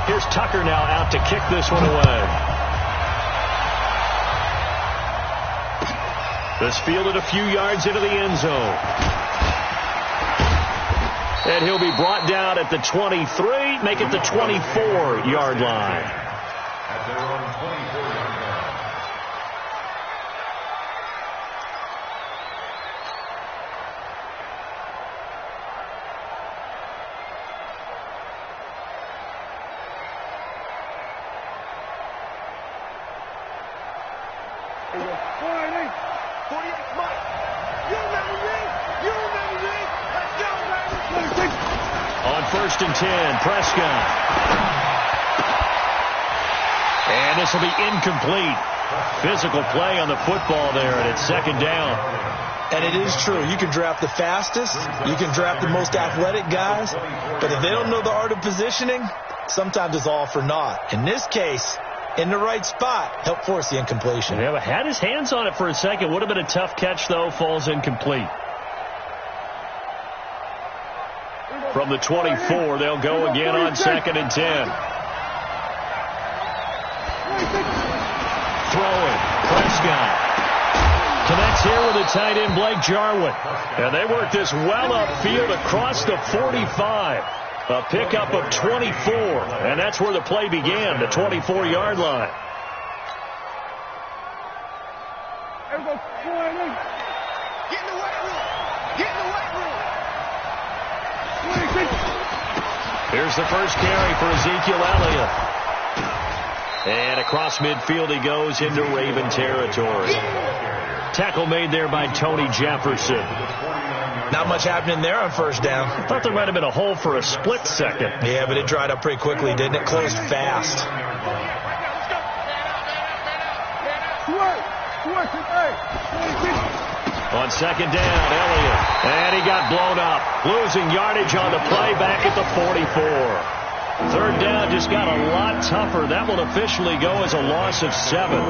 Here's Tucker now out to kick this one away. This fielded a few yards into the end zone. And he'll be brought down at the 23, make it the 24-yard line. At their own 24-yard line. On 1st and 10, Prescott. And this will be incomplete. Physical play on the football there, and it's 2nd down. And it is true. You can draft the fastest. You can draft the most athletic guys. But if they don't know the art of positioning, sometimes it's all for naught. In this case, in the right spot, help force the incompletion. Yeah, but had his hands on it for a second. Would have been a tough catch, though. Falls incomplete. From the 24, they'll go again on 2nd and 10. Throwing. Prescott. Connects here with the tight end, Blake Jarwin. And they work this well upfield across the 45. A pickup of 24. And that's where the play began, the 24-yard line. Here's the first carry for Ezekiel Elliott. And across midfield he goes into Raven territory. Tackle made there by Tony Jefferson. Not much happening there on 1st down. I thought there might have been a hole for a split second. Yeah, but it dried up pretty quickly, didn't it? Closed fast. On 2nd down, Elliott. And he got blown up. Losing yardage on the play back at the 44. 3rd down just got a lot tougher. That will officially go as a loss of 7.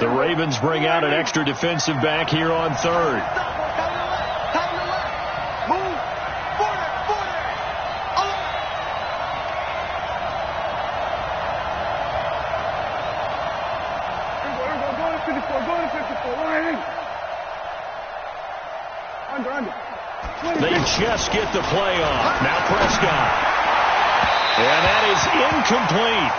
The Ravens bring out an extra defensive back here on 3rd. They just get the play off. Now Prescott. And that is incomplete.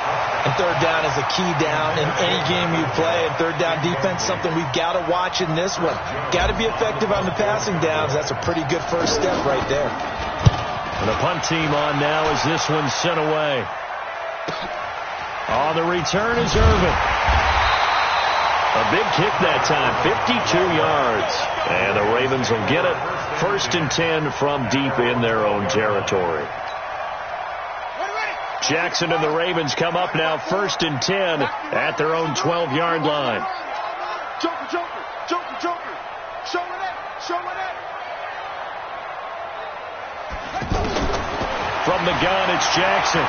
And 3rd down is a key down in any game you play. And 3rd down defense, something we've got to watch in this one. Got to be effective on the passing downs. That's a pretty good first step right there. And the punt team on now as this one's sent away. On the return is Irvin. A big kick that time, 52 yards. And the Ravens will get it. 1st and 10 from deep in their own territory. Jackson and the Ravens come up now 1st and 10 at their own 12-yard line. Joker. Show it. From the gun, it's Jackson.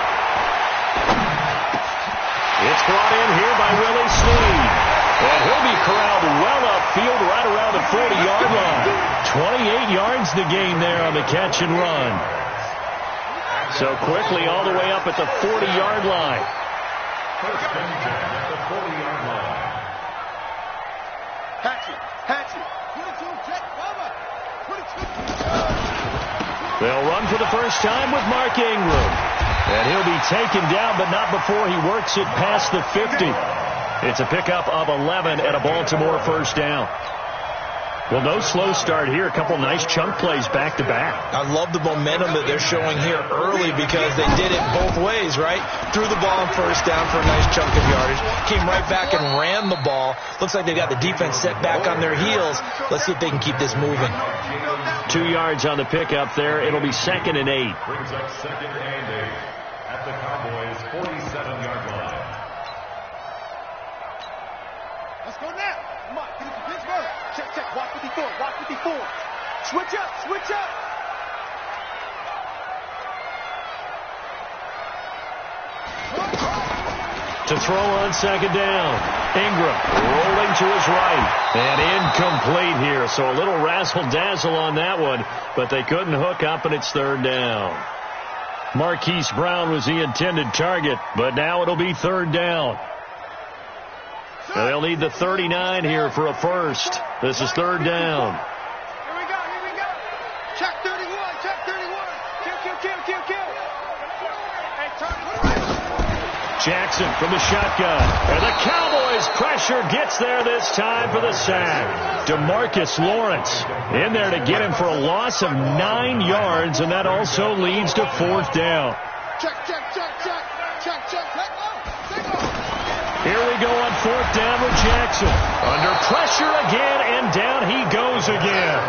It's brought in here by Willie Snead. And he'll be corralled well upfield right around the 40-yard line. 28 yards the gain there on the catch and run. So quickly all the way up at the 40-yard line. They'll run for the first time with Mark Ingram. And he'll be taken down, but not before he works it past the 50. It's a pickup of 11 and a Baltimore 1st down. Well, no slow start here. A couple nice chunk plays back-to-back. I love the momentum that they're showing here early because they did it both ways, right? Threw the ball on 1st down for a nice chunk of yardage. Came right back and ran the ball. Looks like they got the defense set back on their heels. Let's see if they can keep this moving. 2 yards on the pickup there. It'll be 2nd and 8. Brings up 2nd and 8 at the Cowboys' 47-yard line. Let's go now. Come on, get it to Pittsburgh. Check. Watch 54. Switch up. To throw on second down. Ingram rolling to his right. And incomplete here. So a little razzle-dazzle on that one. But they couldn't hook up, and it's third down. Marquise Brown was the intended target. But now it'll be third down. Now they'll need the 39 here for a first. This is third down. Here we go. Check 31. Kill. Hey, turn. Jackson from the shotgun. And the Cowboys pressure gets there this time for the sack. DeMarcus Lawrence in there to get him for a loss of 9 yards, and that also leads to fourth down. Check. Here we go on fourth down with Jackson. Under pressure again, and down he goes again.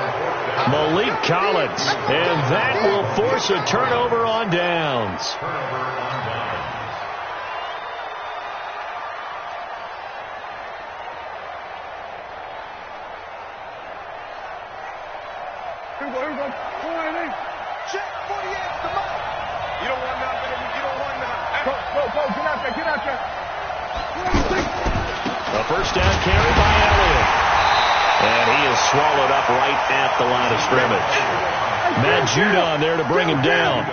Malik Collins. And that will force a turnover on downs. Here we go. 48. Check 48. Come on. You don't want nothing. Go. Get out there. A first down carry by Elliott. And he is swallowed up right at the line of scrimmage. Matt Judon there to bring him down.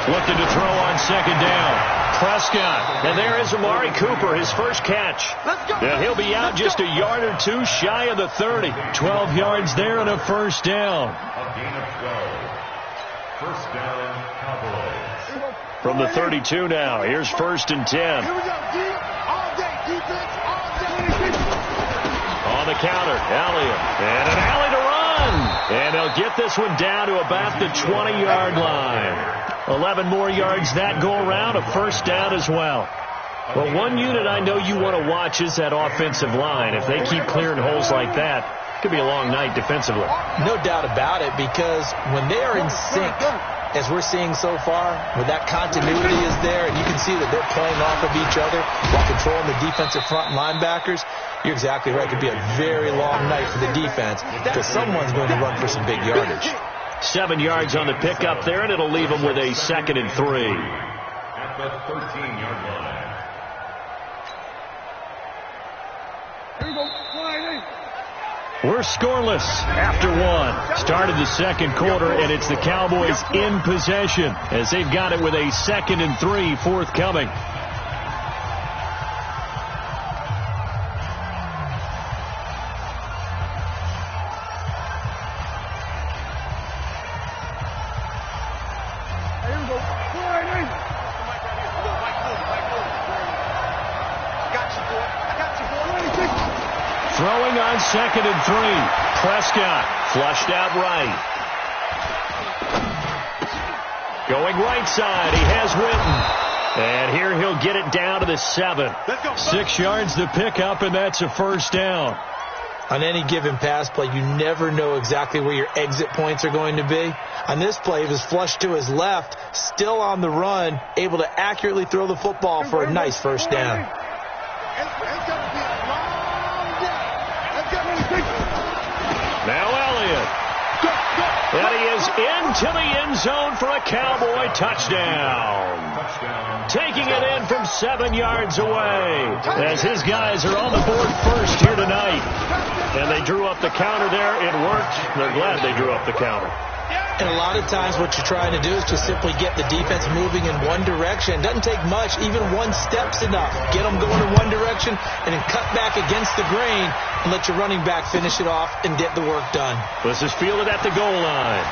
Looking to throw on second down. Prescott. And there is Amari Cooper, his first catch. And he'll be out just a yard or two shy of the 30. 12 yards there and a first down. A gain of 12. First down, Cowboys. From the 32 now. Here's first and 10. Here we go. All day. Defense all day. On the counter, Elliott. And an alley to run. And they'll get this one down to about the 20-yard line. 11 more yards that go around, a first down as well. Well, one unit I know you want to watch is that offensive line. If they keep clearing holes like that, it could be a long night defensively. No doubt about it, because when they are in sync, as we're seeing so far, where that continuity is there, and you can see that they're playing off of each other while controlling the defensive front linebackers, you're exactly right. It could be a very long night for the defense because someone's going to run for some big yardage. 7 yards on the pickup there, and it'll leave them with a 2nd and 3. At the 13-yard line. Here we go. We're scoreless after one. Started the second quarter, and it's the Cowboys in possession as they've got it with a 2nd and 3 forthcoming. Throwing on 2nd and 3. Prescott flushed out right. Going right side. He has Witten. And here he'll get it down to the 7. 6 yards to pick up, and that's a first down. On any given pass play, you never know exactly where your exit points are going to be. On this play, he was flushed to his left, still on the run, able to accurately throw the football for a nice first down. Now Elliott. And he is into the end zone for a Cowboy touchdown. Taking it in from 7 yards away as his guys are on the board first here tonight. And they drew up the counter there. It worked. They're glad they drew up the counter. And a lot of times what you're trying to do is just simply get the defense moving in one direction. It doesn't take much. Even one step's enough. Get them going in one direction and then cut back against the grain and let your running back finish it off and get the work done. This is fielded at the goal line.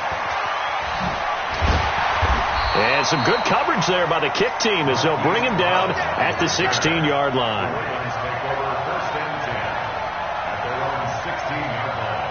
And some good coverage there by the kick team as they'll bring him down at the 16-yard line. First and 10 at their own 16-yard line.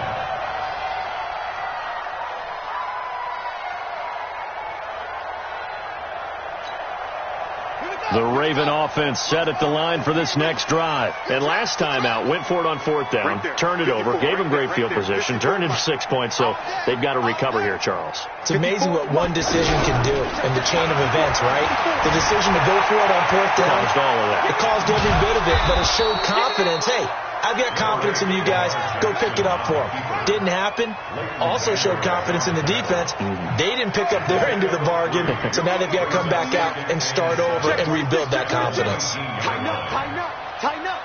The Raven offense set at the line for this next drive. And last time out, went for it on fourth down, turned it over, gave him great field position, turned into 6 points, so they've got to recover here, Charles. It's amazing what one decision can do in the chain of events, right? The decision to go for it on fourth down, Caused all of that. it caused every bit of it, but it showed confidence. Hey, I've got confidence in you guys. Go pick it up for them. Didn't happen. Also showed confidence in the defense. They didn't pick up their end of the bargain, so now they've got to come back out and start over and rebuild that confidence. Tighten up, tighten up, tighten up.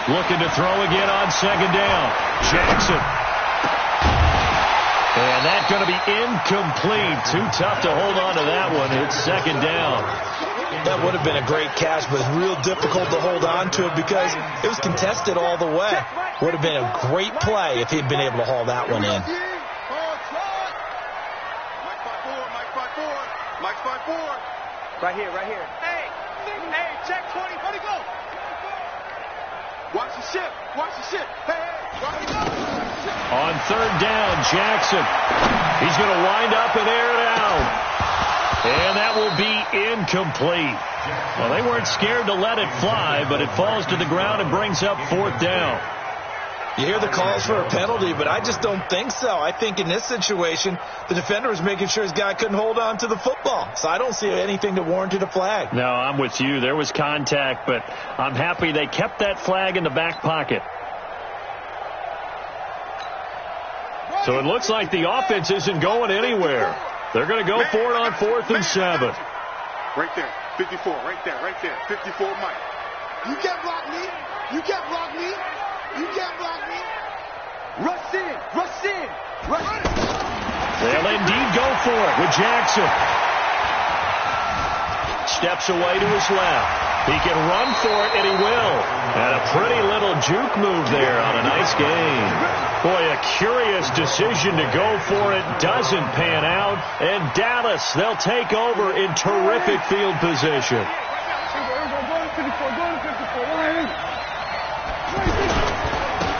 Looking to throw again on second down. Jackson. And that's going to be incomplete. Too tough to hold on to that one. It's second down. That would have been a great catch, but real difficult to hold on to it because it was contested all the way. Would have been a great play if he'd been able to haul that one in. Mike 5-4. Right here, right here. Hey, check 20. Where'd he go? Watch the ship. Watch the ship. Hey, where'd he go? On third down, Jackson. He's going to wind up and air it out. And that will be incomplete. Well, they weren't scared to let it fly, but it falls to the ground and brings up fourth down. You hear the calls for a penalty, but I just don't think so. I think in this situation, the defender was making sure his guy couldn't hold on to the football. So I don't see anything that warranted a flag. No, I'm with you. There was contact, but I'm happy they kept that flag in the back pocket. So it looks like the offense isn't going anywhere. They're going to go for it on 4th and 7. Right there. 54. Right there. Right there. 54, Mike. You can't block me. You can't block me. You can't block me. Rush in. Rush in. Rush in. They'll indeed go for it with Jackson. Steps away to his left. He can run for it, and he will. And a pretty little juke move there on a nice game. Boy, a curious decision to go for it. Doesn't pan out. And Dallas, they'll take over in terrific field position.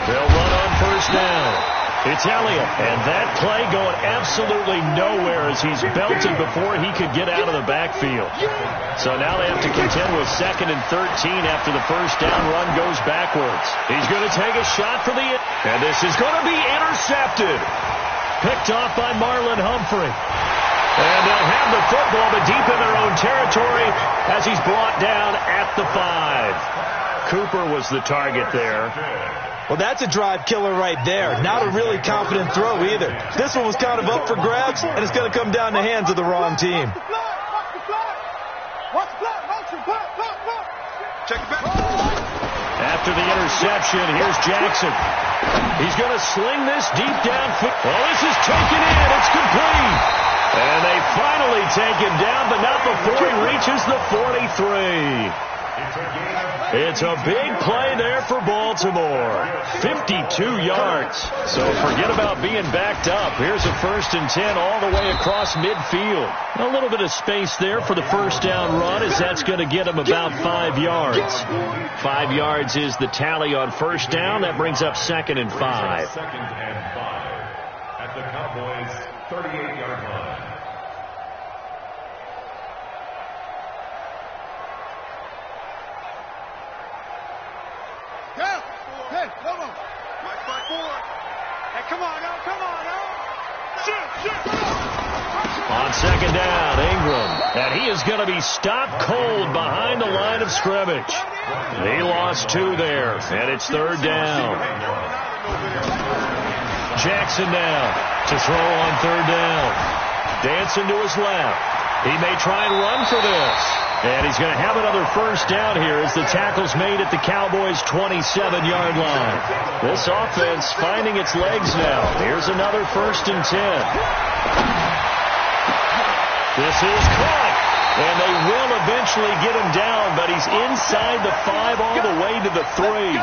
They'll run on first down. It's Elliott, and that play going absolutely nowhere as he's belted before he could get out of the backfield. So now they have to contend with 2nd and 13 after the first down run goes backwards. He's going to take a shot for the... And this is going to be intercepted. Picked off by Marlon Humphrey. And they'll have the football, but deep in their own territory as he's brought down at the 5. Cooper was the target there. Well, that's a drive killer right there. Not a really confident throw either. This one was kind of up for grabs, and it's going to come down the hands of the wrong team. After the interception, here's Jackson. He's going to sling this deep downfield. Well, this is taken in. It's complete. And they finally take him down, but not before he reaches the 43. It's a big play there for Baltimore. 52 yards. So forget about being backed up. Here's a 1st and 10 all the way across midfield. A little bit of space there for the first down run as that's going to get him about 5 yards. 5 yards is the tally on first down. That brings up 2nd and 5. 2nd and 5 at the Cowboys' 38-yard line. Hey, come on. Mike 5-4. Hey, come on now, come on now. Shoot. On second down, Ingram. And he is going to be stopped cold behind the line of scrimmage. He lost 2 there, and it's 3rd down. Jackson now to throw on 3rd down. Dancing to his left. He may try and run for this. And he's going to have another first down here as the tackle's made at the Cowboys' 27-yard line. This offense finding its legs now. Here's another 1st and 10. This is caught. And they will eventually get him down, but he's inside the 5 all the way to the 3.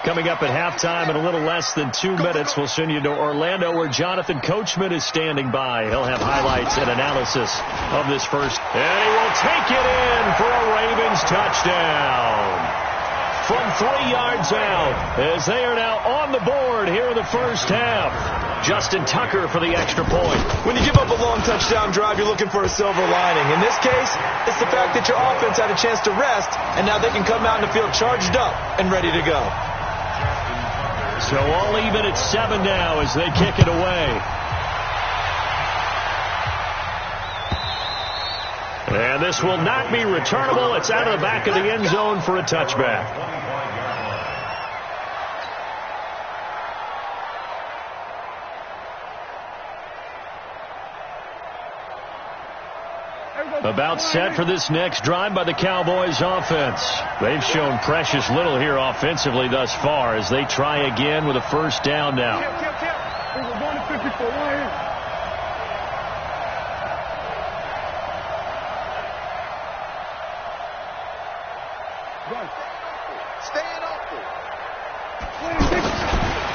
Coming up at halftime in a little less than 2 minutes, we'll send you to Orlando where Jonathan Coachman is standing by. He'll have highlights and analysis of this first. And he will take it in for a Ravens touchdown. From 3 yards out as they are now on the board here in the first half. Justin Tucker for the extra point. When you give up a long touchdown drive, you're looking for a silver lining. In this case, it's the fact that your offense had a chance to rest, and now they can come out in the field charged up and ready to go. So all even at 7 now as they kick it away. And this will not be returnable. It's out of the back of the end zone for a touchback. About set for this next drive by the Cowboys offense. They've shown precious little here offensively thus far as they try again with a first down now. We're going to 54 right here.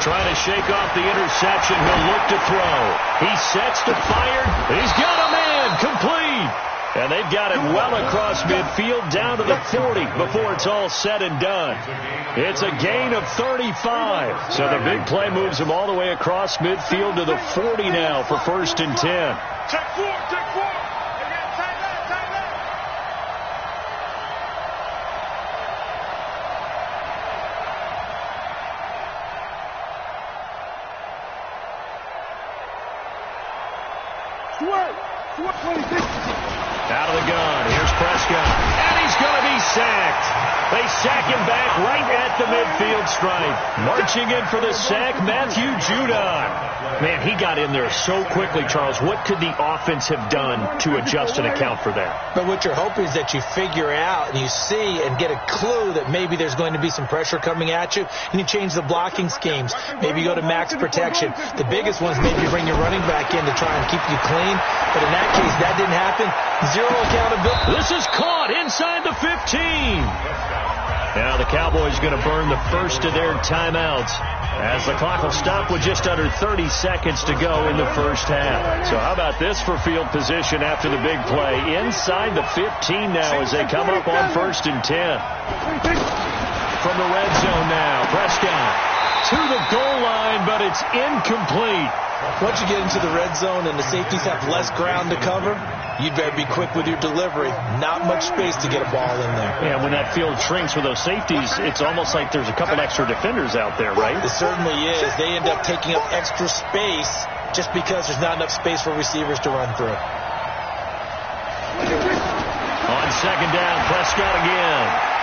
Trying to shake off the interception. He'll look to throw. He sets to fire. He's got a man complete. And they've got it well across midfield down to the 40 before it's all said and done. It's a gain of 35. So the big play moves him all the way across midfield to the 40 now for 1st and 10. Check 4, check 4. Tight left, tight left. Swerve, 26. Out of the gun. Here's Prescott. And he's going to be sacked. They sack him back right at the midfield stripe. Marching in for the sack, Matthew Judon. Man, he got in there so quickly, Charles. What could the offense have done to adjust and account for that? But what you're hoping is that you figure out and you see and get a clue that maybe there's going to be some pressure coming at you, and you change the blocking schemes. Maybe you go to max protection. The biggest one is maybe you bring your running back in to try and keep you clean. But in that case, that didn't happen. Zero accountability. This is caught inside the 15. Now the Cowboys going to burn the first of their timeouts as the clock will stop with just under 30 seconds to go in the first half. So how about this for field position after the big play? Inside the 15 now as they come up on 1st and 10. From the red zone now, Prescott to the goal line, but it's incomplete. Once you get into the red zone and the safeties have less ground to cover, you'd better be quick with your delivery. Not much space to get a ball in there. Yeah, when that field shrinks with those safeties, it's almost like there's a couple extra defenders out there, right? It certainly is. They end up taking up extra space just because there's not enough space for receivers to run through. On 2nd down, Prescott again.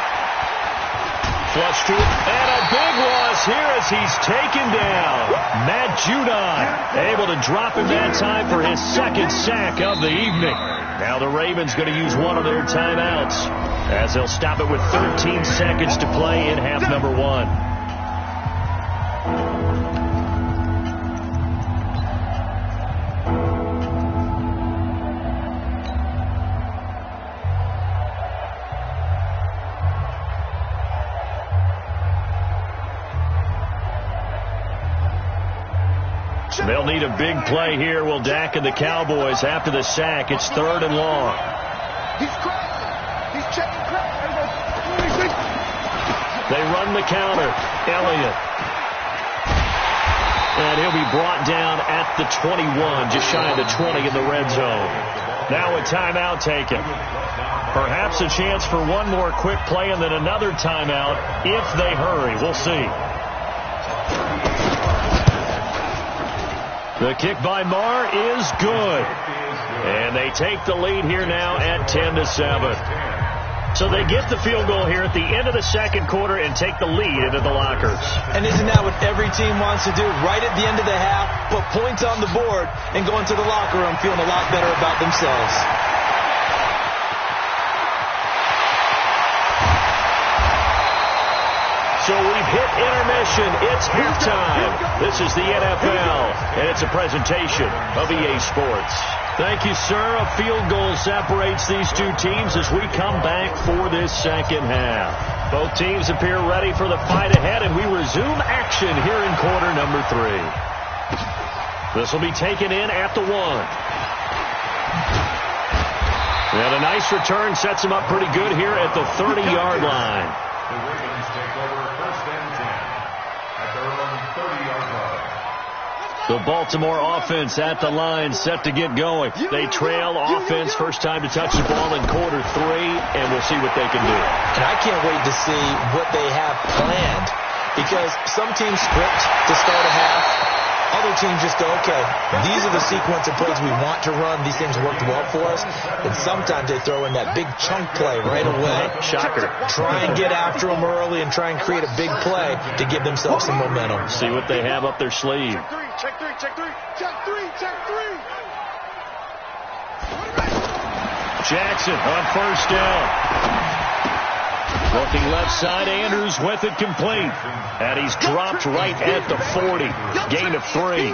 Flush to it, and a big loss here as he's taken down. Matt Judon able to drop him that time for his 2nd sack of the evening. Now the Ravens going to use one of their timeouts as they'll stop it with 13 seconds to play in half number 1. They'll need a big play here. Will Dak and the Cowboys after the sack. It's 3rd and long. He's crazy. He's checking crazy. They run the counter. Elliott. And he'll be brought down at the 21, just shy of the 20 in the red zone. Now a timeout taken. Perhaps a chance for one more quick play and then another timeout if they hurry. We'll see. The kick by Marr is good. And they take the lead here now at 10-7. So they get the field goal here at the end of the 2nd quarter and take the lead into the lockers. And isn't that what every team wants to do? Right at the end of the half, put points on the board and go into the locker room feeling a lot better about themselves. So we've hit intermission. It's halftime. This is the NFL, and it's a presentation of EA Sports. Thank you, sir. A field goal separates these two teams as we come back for this 2nd half. Both teams appear ready for the fight ahead, and we resume action here in quarter number 3. This will be taken in at the 1. And a nice return sets him up pretty good here at the 30-yard line. The Ravens take over 1st and 10 at their own 30-yard line. The Baltimore offense at the line set to get going. They trail offense, first time to touch the ball in quarter 3, and we'll see what they can do. And I can't wait to see what they have planned because some teams script to start a half. Other teams just go, okay, these are the sequence of plays we want to run. These things worked well for us. And sometimes they throw in that big chunk play right away. Shocker. Try and get after them early and try and create a big play to give themselves some momentum. See what they have up their sleeve. Check three, check three, check three, check three. Jackson on first down. Looking left side, Andrews with it complete. And he's dropped right at the 40. Gain of 3.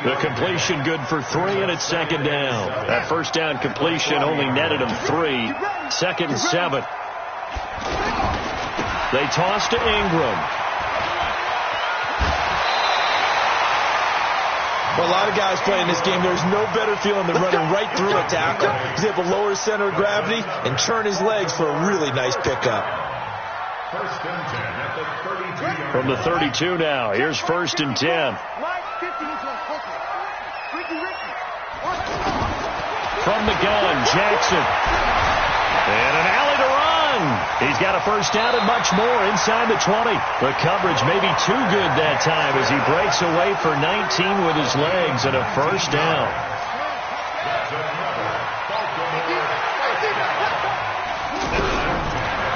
The completion good for 3, and it's second down. That first down completion only netted him 3. Second and 7. They toss to Ingram. For a lot of guys playing this game, there's no better feeling than running right through a tackle. He's able to lower his center of gravity and turn his legs for a really nice pickup. First and 10 at the 32. From the 32 now, here's first and 10. From the gun, Jackson. And an alley to run. He's got a first down and much more inside the 20. The coverage may be too good that time as he breaks away for 19 with his legs and a first down.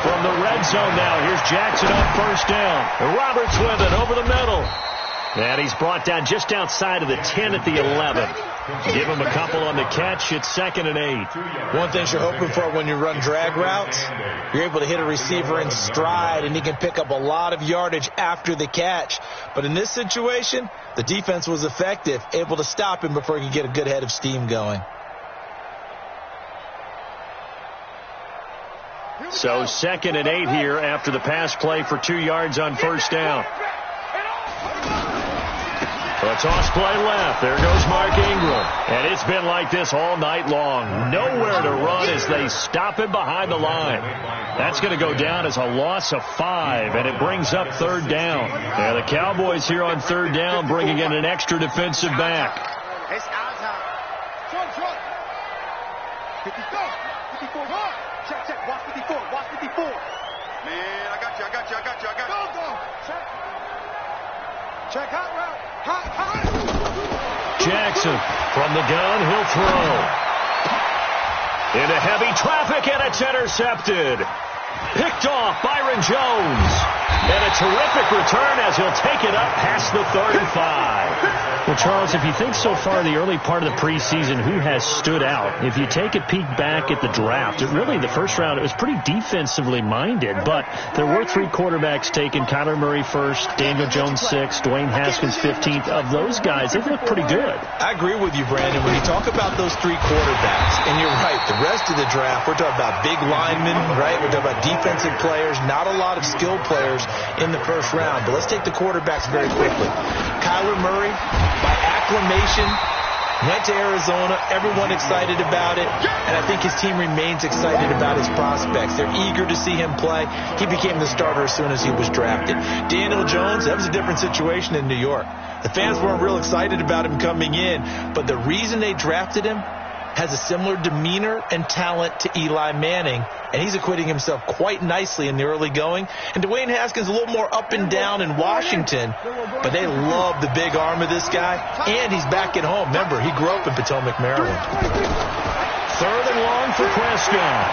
From the red zone now, here's Jackson on first down. Roberts with it over the middle. And he's brought down just outside of the 10 at the 11. Give him a couple on the catch. It's second and 8. One thing you're hoping for when you run drag routes, you're able to hit a receiver in stride, and he can pick up a lot of yardage after the catch. But in this situation, the defense was effective, able to stop him before he could get a good head of steam going. So second and 8 here after the pass play for 2 yards on first down. A toss play left. There goes Mark Ingram. And it's been like this all night long. Nowhere to run as they stop him behind the line. That's going to go down as a loss of 5, and it brings up third down. And the Cowboys here on third down bringing in an extra defensive back. It's our time. 54. Check, check. Watch 54. Watch 54. Man, I got you. Go. Check hot route. Hot. Jackson from the gun. He'll throw. Into heavy traffic, and it's intercepted. Picked off Byron Jones. And a terrific return as he'll take it up past the 35. Well, Charles, if you think so far the early part of the preseason, who has stood out? If you take a peek back at the draft, the first round, it was pretty defensively minded, but there were 3 quarterbacks taken. Kyler Murray first, Daniel Jones 6th, Dwayne Haskins 15th. Of those guys, they've looked pretty good. I agree with you, Brandon. When you talk about those 3 quarterbacks, and you're right, the rest of the draft, we're talking about big linemen, right? We're talking about defensive players, not a lot of skilled players in the first round. But let's take the quarterbacks very quickly. Kyler Murray, by acclamation, went to Arizona. Everyone excited about it. And I think his team remains excited about his prospects. They're eager to see him play. He became the starter as soon as he was drafted. Daniel Jones, that was a different situation in New York. The fans weren't real excited about him coming in. But the reason they drafted him has a similar demeanor and talent to Eli Manning, and he's acquitting himself quite nicely in the early going. And Dwayne Haskins a little more up and down in Washington, but they love the big arm of this guy, and he's back at home. Remember, he grew up in Potomac, Maryland. Third and long for Prescott.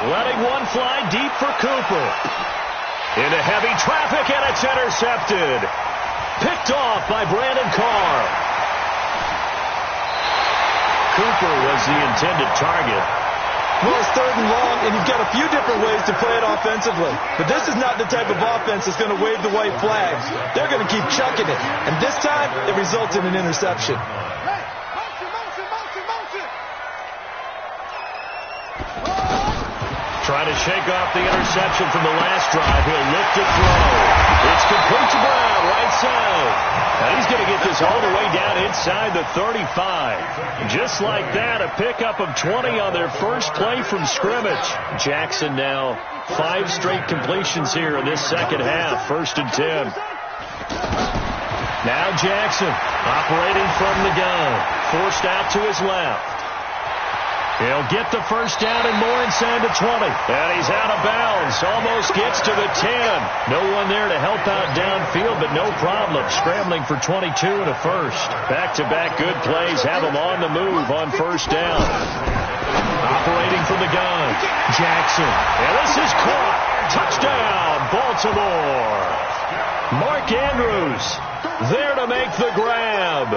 Letting one fly deep for Cooper. Into heavy traffic, and it's intercepted. Picked off by Brandon Carr. Cooper was the intended target. Well, it's third and long, and you've got a few different ways to play it offensively. But this is not the type of offense that's going to wave the white flag. They're going to keep chucking it. And this time, it results in an interception. Trying to shake off the interception from the last drive. He'll lift it throw. It's complete to Brown, right side. And he's going to get this all the way down inside the 35. Just like that, a pickup of 20 on their first play from scrimmage. Jackson now 5 straight completions here in this second half. First and 10. Now Jackson operating from the gun. Forced out to his left. He'll get the first down and more inside the 20. And he's out of bounds. Almost gets to the 10. No one there to help out downfield, but no problem. Scrambling for 22 and a first. Back-to-back good plays have him on the move on first down. Operating from the gun, Jackson. And this is caught. Touchdown, Baltimore. Mark Andrews there to make the grab.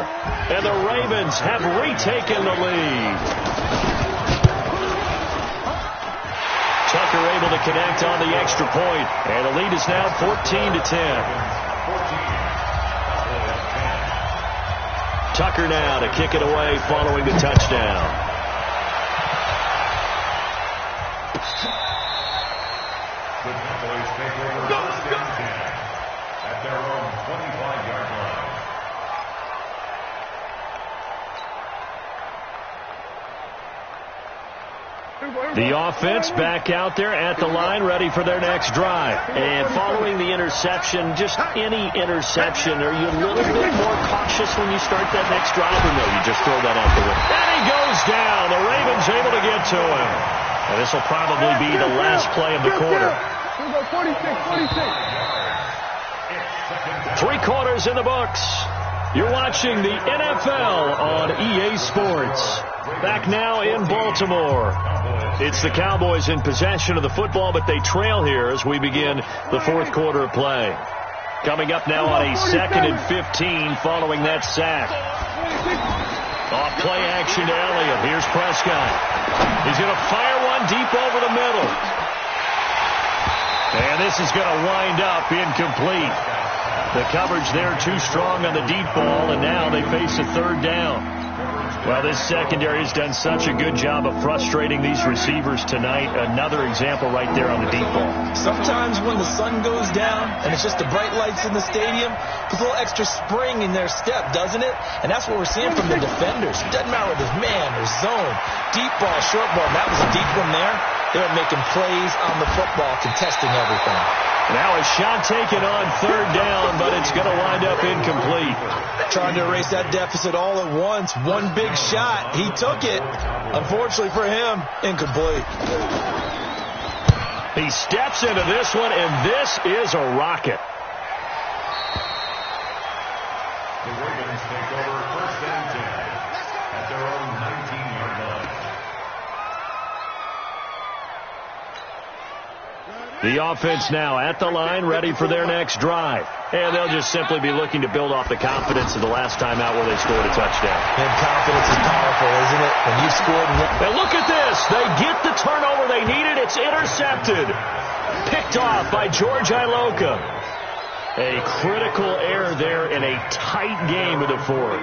And the Ravens have retaken the lead. Tucker able to connect on the extra point. And the lead is now 14-10. Tucker now to kick it away following the touchdown. The Cowboys take over first and 10 at their own 25-yard line. The offense back out there at the line, ready for their next drive. And following the interception, just any interception, are you a little bit more cautious when you start that next drive, or no, you just throw that out the window? And he goes down. The Ravens able to get to him. And this will probably be the last play of the quarter. 3 quarters in the books. You're watching the NFL on EA Sports. Back now in Baltimore. It's the Cowboys in possession of the football, but they trail here as we begin the fourth quarter of play. Coming up now on a 2nd and 15 following that sack. Off play action to Elliott. Here's Prescott. He's going to fire one deep over the middle. And this is going to wind up incomplete. The coverage there too strong on the deep ball, and now they face a third down. Well, this secondary has done such a good job of frustrating these receivers tonight. Another example right there on the deep ball. Sometimes when the sun goes down and it's just the bright lights in the stadium, puts a little extra spring in their step, doesn't it? And that's what we're seeing from the defenders. It doesn't matter whether it's man or zone, deep ball, short ball. That was a deep one there. They were making plays on the football, contesting everything. Now a shot taken on third down, but it's going to wind up incomplete. Trying to erase that deficit all at once. One big shot. He took it. Unfortunately for him, incomplete. He steps into this one, and this is a rocket. The Ravens take over first and 10 at their own 19-yard line. The offense now at the line, ready for their next drive. And they'll just simply be looking to build off the confidence of the last time out where they scored a touchdown. And confidence is powerful, isn't it? When you scored one. And look at this. They get the turnover they needed. It's intercepted. Picked off by George Iloka. A critical error there in a tight game of the fourth.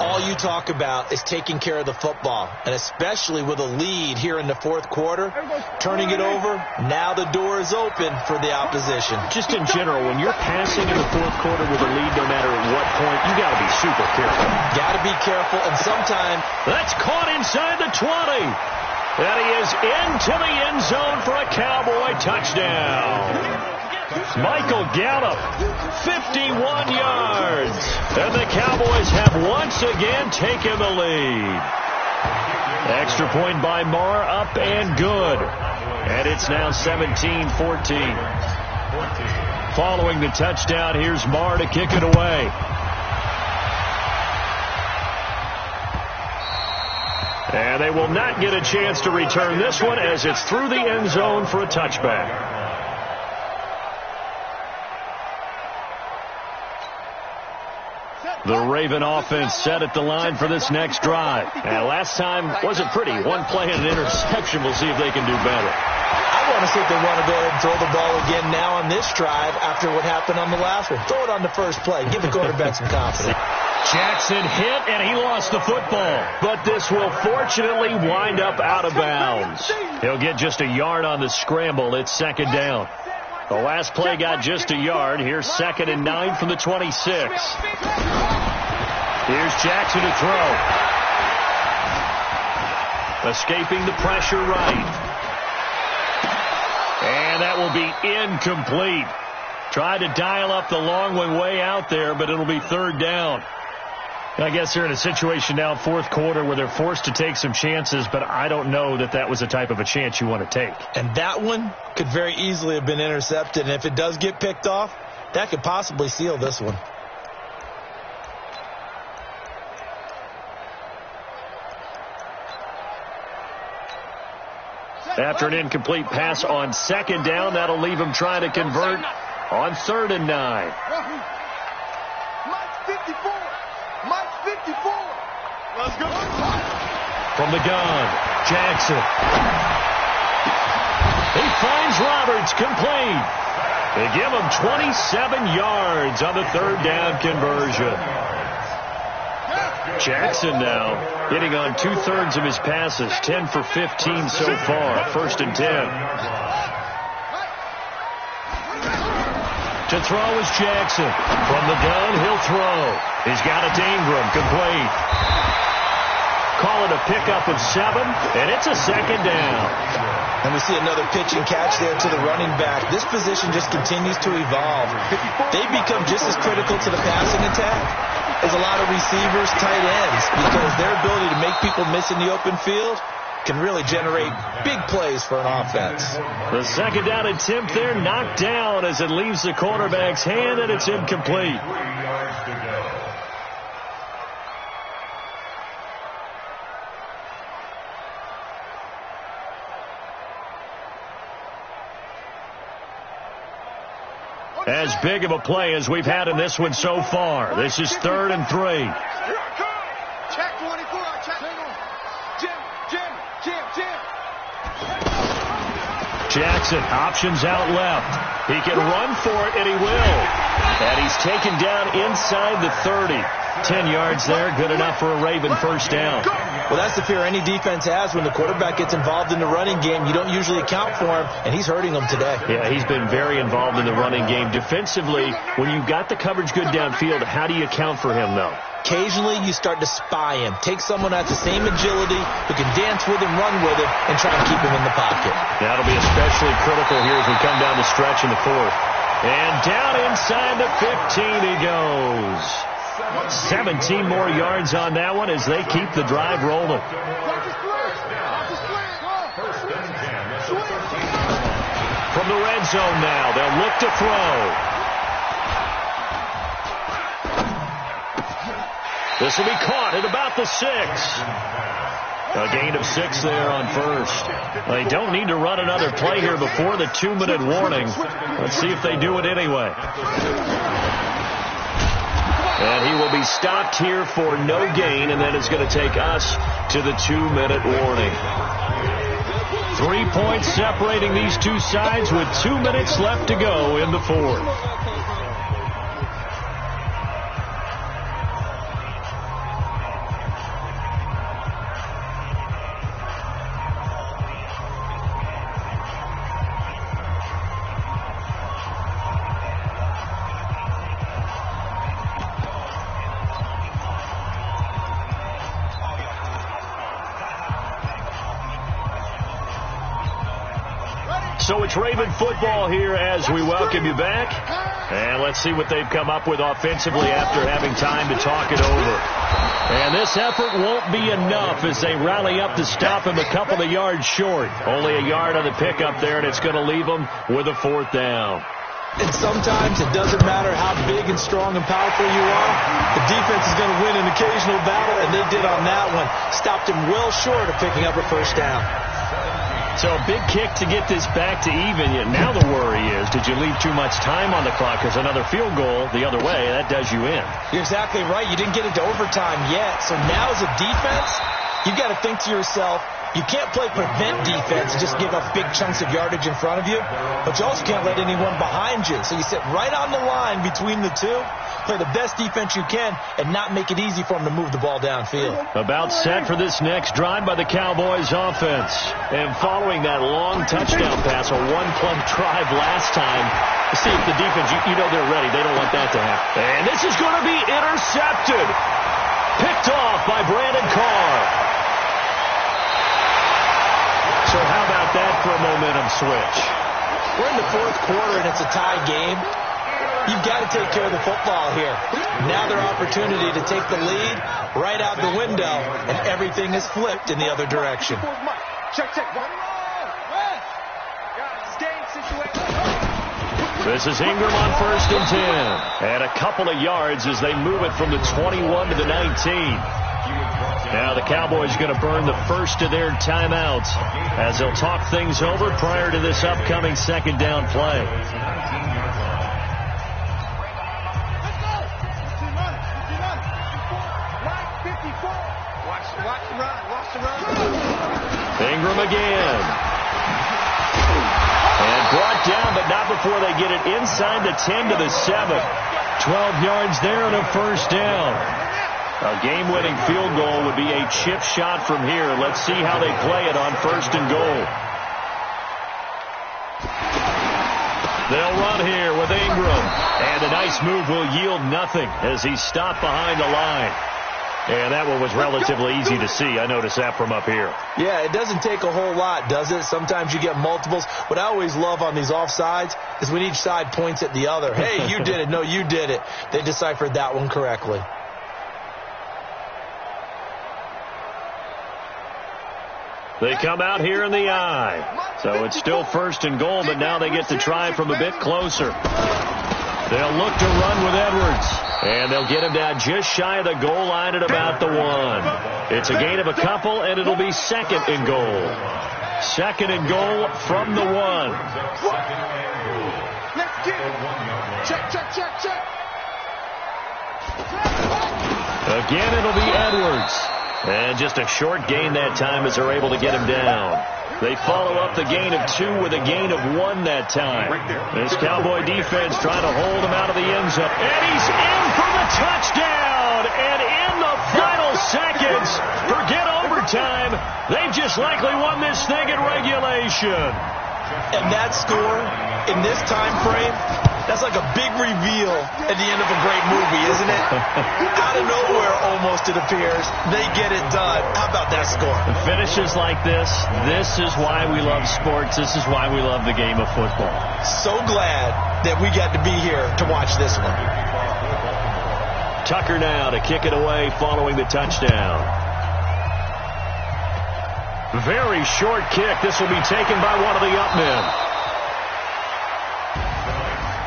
All you talk about is taking care of the football, and especially with a lead here in the fourth quarter, turning it over, now the door is open for the opposition. Just in general, when you're passing in the fourth quarter with a lead, no matter at what point, you got to be super careful. Got to be careful, and sometimes that's caught inside the 20. And he is into the end zone for a Cowboy touchdown. Michael Gallup, 51 yards. And the Cowboys have once again taken the lead. Extra point by Marr, up and good. And it's now 17-14. Following the touchdown, here's Marr to kick it away. And they will not get a chance to return this one as it's through the end zone for a touchback. The Raven offense set at the line for this next drive. And last time wasn't pretty. One play and an interception. We'll see if they can do better. I want to see if they want to go ahead and throw the ball again now on this drive after what happened on the last one. Throw it on the first play. Give the quarterback some confidence. Jackson hit, and he lost the football. But this will fortunately wind up out of bounds. He'll get just a yard on the scramble. It's second down. The last play got just a yard. Here's 2nd and 9 from the 26. Here's Jackson to throw. Escaping the pressure right. And that will be incomplete. Tried to dial up the long one way out there, but it'll be third down. I guess they're in a situation now, fourth quarter, where they're forced to take some chances, but I don't know that that was the type of a chance you want to take. And that one could very easily have been intercepted, and if it does get picked off, that could possibly seal this one. After an incomplete pass on second down, that'll leave him trying to convert on 3rd and 9. Mike's 54. Mike's 54. Let's go. From the gun, Jackson. He finds Roberts, complete. They give him 27 yards on the 3rd down conversion. Jackson now hitting on 2/3 of his passes, 10 for 15 so far, 1st and 10. To throw is Jackson. From the gun, he'll throw. He's got it to Ingram, complete. Call it a pickup of 7, and it's a 2nd down. And we see another pitch and catch there to the running back. This position just continues to evolve. They become just as critical to the passing attack as a lot of receivers, tight ends, because their ability to make people miss in the open field can really generate big plays for an offense. The 2nd down attempt there knocked down as it leaves the quarterback's hand, and it's incomplete. 3 yards to go. As big of a play as we've had in this one so far. This is 3rd and 3. Check 24. Check. Jim. Jackson, options out left. He can run for it, and he will. And he's taken down inside the 30. 10 yards there, good enough for a Raven 1st down. Well, that's the fear any defense has when the quarterback gets involved in the running game. You don't usually account for him, and he's hurting them today. Yeah, he's been very involved in the running game. Defensively, when you've got the coverage good downfield, how do you account for him, though? Occasionally, you start to spy him. Take someone at the same agility who can dance with him, run with him, and try and keep him in the pocket. That'll be especially critical here as we come down the stretch in the 4th. And down inside the 15 he goes. 17 more yards on that one as they keep the drive rolling. From the red zone now, they'll look to throw. This will be caught at about the 6. A gain of 6 there on 1st. They don't need to run another play here before the 2-minute warning. Let's see if they do it anyway. And he will be stopped here for no gain, and then it's going to take us to the 2-minute warning. 3 points separating these two sides with 2 minutes left to go in the 4th. So it's Raven football here as we welcome you back. And let's see what they've come up with offensively after having time to talk it over. And this effort won't be enough as they rally up to stop him a couple of yards short. Only a yard on the pickup there, and it's going to leave them with a 4th down. And sometimes it doesn't matter how big and strong and powerful you are. The defense is going to win an occasional battle, and they did on that one. Stopped him well short of picking up a 1st down. So a big kick to get this back to even. Yet now the worry is, did you leave too much time on the clock? Because another field goal the other way, that does you in. You're exactly right. You didn't get into overtime yet. So now as a defense, you've got to think to yourself, you can't play prevent defense and just give up big chunks of yardage in front of you, but you also can't let anyone behind you. So you sit right on the line between the two, play the best defense you can, and not make it easy for them to move the ball downfield. About set for this next drive by the Cowboys offense. And following that long touchdown pass, a one-play drive last time, see if the defense, you know they're ready. They don't want that to happen. And this is going to be intercepted. Picked off by Brandon Carr. So how about that for a momentum switch? We're in the 4th quarter, and it's a tie game. You've got to take care of the football here. Now their opportunity to take the lead right out the window, and everything is flipped in the other direction. Check. This is Ingram on 1st and 10. And a couple of yards as they move it from the 21 to the 19. Now the Cowboys going to burn the first of their timeouts as they'll talk things over prior to this upcoming 2nd down play. Ingram again. And brought down, but not before they get it inside the 10 to the 7. 12 yards there and a 1st down. A game-winning field goal would be a chip shot from here. Let's see how they play it on 1st and goal. They'll run here with Ingram. And a nice move will yield nothing as he's stopped behind the line. And that one was relatively easy to see. I noticed that from up here. Yeah, it doesn't take a whole lot, does it? Sometimes you get multiples. What I always love on these offsides is when each side points at the other. Hey, you did it. No, you did it. They deciphered that one correctly. They come out here in the eye. So it's still 1st and goal, but now they get to try from a bit closer. They'll look to run with Edwards. And they'll get him down just shy of the goal line at about the 1. It's a gain of a couple, and it'll be 2nd and goal. 2nd and goal from the 1. Let's get it. Check. Again, it'll be Edwards. And just a short gain that time as they're able to get him down. They follow up the gain of 2 with a gain of 1 that time. This Cowboy defense trying to hold him out of the end zone. And he's in for the touchdown. And in the final seconds, forget overtime. They've just likely won this thing in regulation. And that score in this time frame, that's like a big reveal at the end of a great movie, isn't it? Out of nowhere, almost, it appears. They get it done. How about that score? Finishes like this is why we love sports. This is why we love the game of football. So glad that we got to be here to watch this one. Tucker now to kick it away following the touchdown. Very short kick. This will be taken by one of the up men.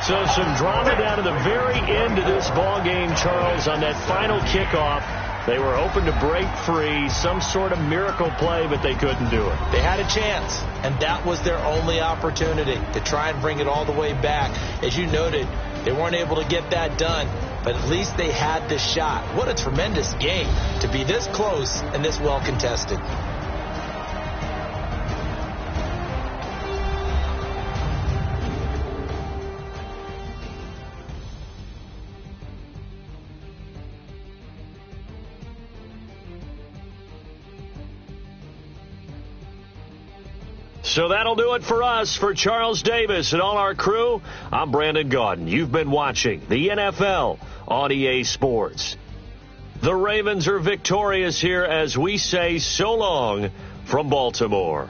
So some drama down to the very end of this ball game, Charles, on that final kickoff. They were hoping to break free, some sort of miracle play, but they couldn't do it. They had a chance, and that was their only opportunity to try and bring it all the way back. As you noted, they weren't able to get that done, but at least they had the shot. What a tremendous game to be this close and this well contested. So that'll do it for us. For Charles Davis and all our crew, I'm Brandon Gaudin. You've been watching the NFL on EA Sports. The Ravens are victorious here as we say so long from Baltimore.